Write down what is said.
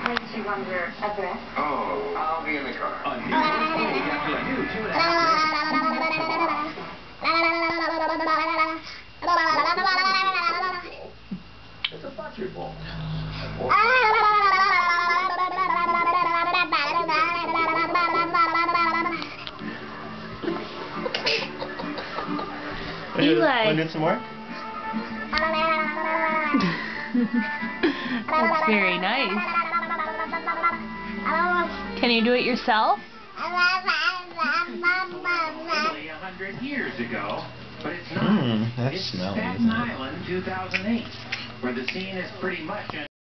Makes you wonder a breath. Oh, I'll be in the car. A new display after a new 2.5 It's a butcher ball. Eli. Want to do some more? That's very nice. Can you do it yourself? Only 100 years ago, but it's not. That's It's smelly, Staten isn't it? Island, 2008, where the scene is pretty much